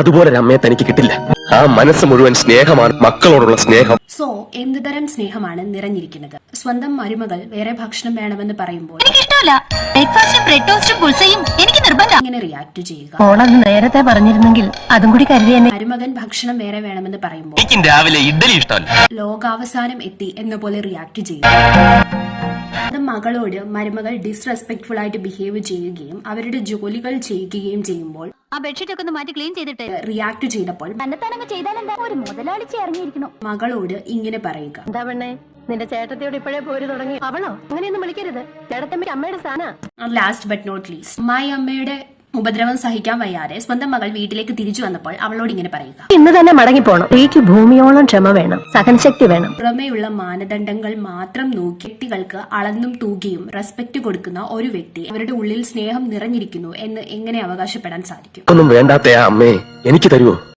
അതുപോലെ ഒരു അമ്മയെ തനിക്ക് കിട്ടില്ല. ആ മനസ്സ് മുഴുവൻ സ്നേഹമാണ്, മക്കളോടുള്ള സ്നേഹം. സോ എന്തുതരം സ്നേഹമാണ് നിറഞ്ഞിരിക്കുന്നത്? സ്വന്തം മരുമകൾ വേറെ ഭക്ഷണം വേണമെന്ന് പറയുമ്പോൾ ഇങ്ങനെ റിയാക്ട് ചെയ്യുക. ഓണത് നേരത്തെ പറഞ്ഞിരുന്നെങ്കിൽ അതും കൂടി കരുതി തന്നെ. മരുമകൻ ഭക്ഷണം വേറെ വേണമെന്ന് പറയുമ്പോൾ രാവിലെ ഇഡ്ഡലി ഇഷ്ടമല്ല, ലോകാവസാനം എത്തി എന്ന പോലെ റിയാക്ട് ചെയ്യുക. മകളോട് മരുമകൾ ഡിസ്റെസ്പെക്ട്ഫുൾ ആയിട്ട് ബിഹേവ് ചെയ്യുകയും അവരുടെ ജോലികൾ ചെയ്യുകയും ചെയ്യുമ്പോൾ ആ ബെഡ്ഷീറ്റ് ഒക്കെ ഒന്ന് മാറ്റി ക്ലീൻ ചെയ്തിട്ട് റിയാക്ട് ചെയ്തപ്പോൾ ഒരു മുതലാളിച്ച് ഇറങ്ങിയിരിക്കണു. മകളോട് ഇങ്ങനെ പറയുക. എന്താ പെണ്ണേ, നിന്റെ ചേട്ടത്തിയോട് ഇപ്പോഴേ പോര് തുടങ്ങി? അവളോ? അങ്ങനെയൊന്നും വിളിക്കരുത്. ചേട്ടത്തമ്മയ്ക്ക് അമ്മയുടെ സ്ഥാന. ലാസ്റ്റ് ബട്ട് നോട്ട് ലീസ്റ്റ്, അമ്മായി അമ്മയുടെ ഉപദ്രവം സഹിക്കാൻ വയ്യാതെ സ്വന്തം മകൾ വീട്ടിലേക്ക് തിരിച്ചു വന്നപ്പോൾ അവളോട് ഇങ്ങനെ പറയുക. ഇന്ന് തന്നെ മടങ്ങിപ്പോണം. സ്ത്രീക്ക് ഭൂമിയോളം ക്ഷമ വേണം, സഹനശക്തി വേണം. പുറമേയുള്ള മാനദണ്ഡങ്ങൾ മാത്രം നോക്കി വ്യക്തികൾക്ക് അളന്നും തൂകിയും റെസ്പെക്ട് കൊടുക്കുന്ന ഒരു വ്യക്തി അവരുടെ ഉള്ളിൽ സ്നേഹം നിറഞ്ഞിരിക്കുന്നു എന്ന് എങ്ങനെ അവകാശപ്പെടാൻ സാധിക്കും? ഒന്നും വേണ്ടാത്ത ആ അമ്മയെ എനിക്ക് തരുവോ?